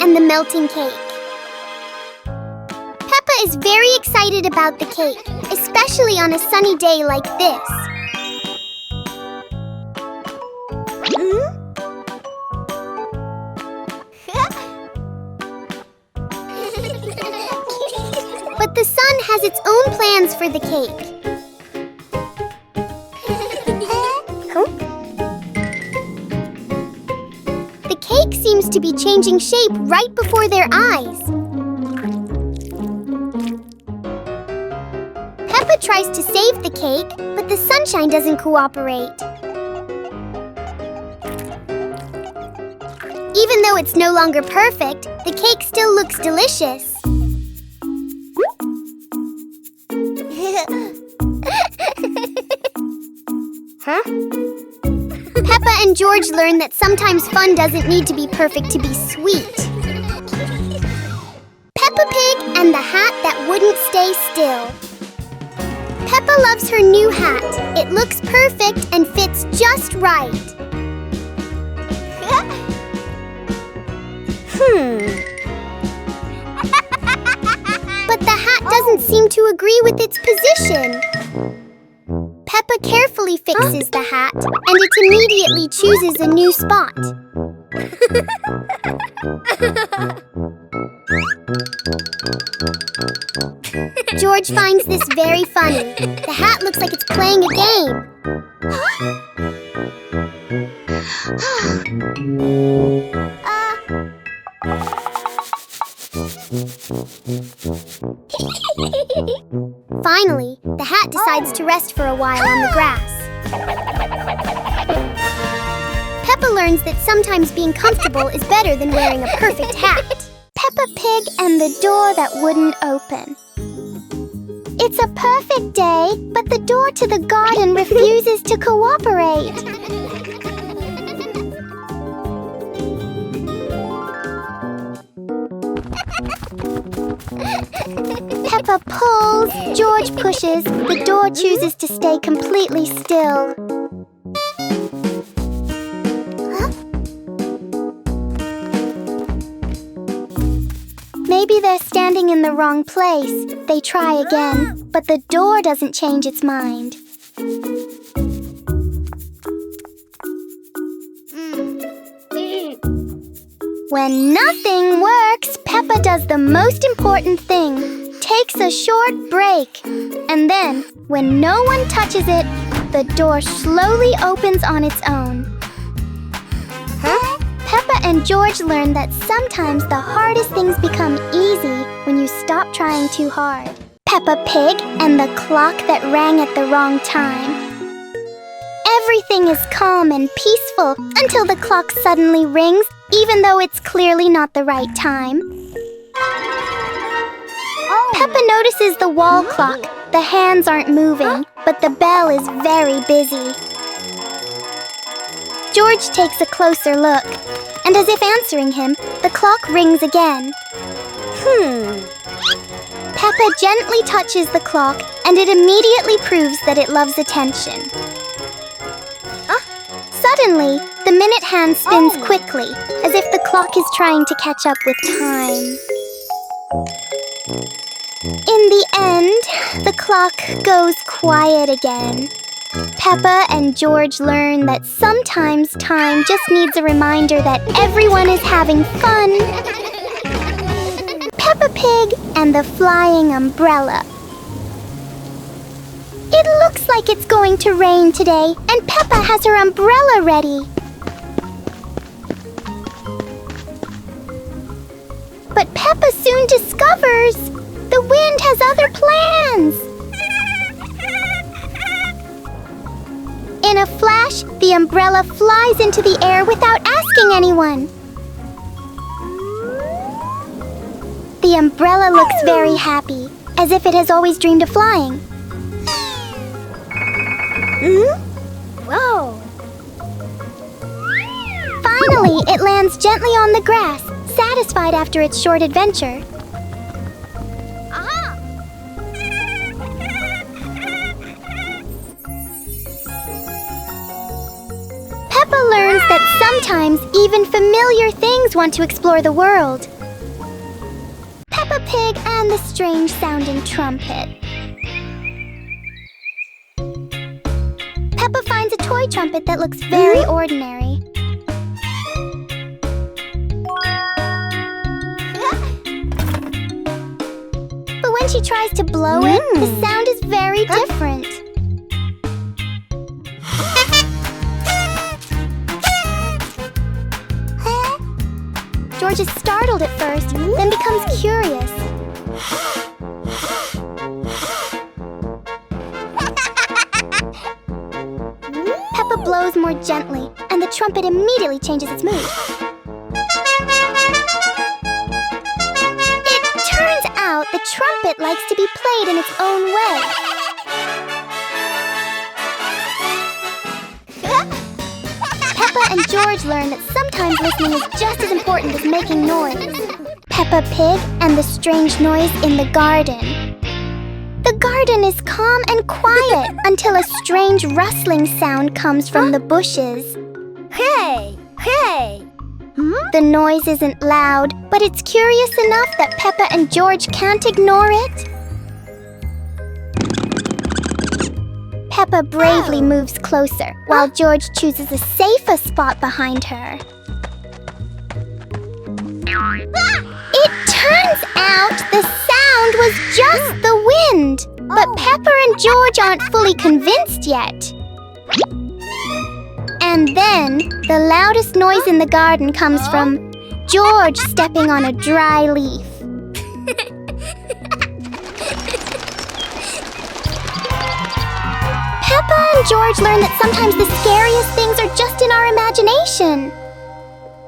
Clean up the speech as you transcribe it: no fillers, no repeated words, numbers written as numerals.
and the melting cake. Peppa is very excited about the cake, especially on a sunny day like this. But the sun has its own plans for the cake. The cake seems to be changing shape right before their eyes. Peppa tries to save the cake, but the sunshine doesn't cooperate. Even though it's no longer perfect, the cake still looks delicious. Peppa and George learn that sometimes fun doesn't need to be perfect to be sweet. Peppa Pig and the hat that wouldn't stay still. Peppa loves her new hat. It looks perfect and fits just right. But the hat doesn't seem to agree with its position. Peppa carefully fixes the hat, and it immediately chooses a new spot. George finds this very funny. The hat looks like it's playing a game. Finally, the hat decides to rest for a while on the grass. Peppa learns that sometimes being comfortable is better than wearing a perfect hat. Peppa Pig and the door that wouldn't open. It's a perfect day, but the door to the garden refuses to cooperate. Peppa pulls, George pushes, the door chooses to stay completely still. Maybe they're standing in the wrong place. They try again, but the door doesn't change its mind. When nothing works, Peppa does the most important thing. Takes a short break. And then, when no one touches it, the door slowly opens on its own. Peppa and George learn that sometimes the hardest things become easy when you stop trying too hard. Peppa Pig and the clock that rang at the wrong time. Everything is calm and peaceful until the clock suddenly rings, even though it's clearly not the right time. Peppa notices the wall clock. The hands aren't moving, but the bell is very busy. George takes a closer look, and as if answering him, the clock rings again. Peppa gently touches the clock, and it immediately proves that it loves attention. Suddenly, the minute hand spins quickly, as if the clock is trying to catch up with time. In the end, the clock goes quiet again. Peppa and George learn that sometimes time just needs a reminder that everyone is having fun. Peppa Pig and the flying umbrella. It looks like it's going to rain today, and Peppa has her umbrella ready. But Peppa soon discovers the wind has other plans. In a flash, the umbrella flies into the air without asking anyone. The umbrella looks very happy, as if it has always dreamed of flying. Whoa! Finally, it lands gently on the grass, satisfied after its short adventure. Peppa learns that sometimes even familiar things want to explore the world. Pig and the strange-sounding trumpet. Peppa finds a toy trumpet that looks very ordinary. But when she tries to blow it, the sound is very different. George is startled at first, then becomes curious. Peppa blows more gently, and the trumpet immediately changes its mood. It turns out the trumpet likes to be played in its own way. Peppa and George learn that sometimes listening is just as important as making noise. Peppa Pig and the strange noise in the garden. The garden is calm and quiet until a strange rustling sound comes from the bushes. Hey! Hey! The noise isn't loud, but it's curious enough that Peppa and George can't ignore it. Peppa bravely moves closer, while George chooses a safer spot behind her. It turns out the sound was just the wind, but Peppa and George aren't fully convinced yet. And then, the loudest noise in the garden comes from George stepping on a dry leaf. Peppa and George learn that sometimes the scariest things are just in our imagination.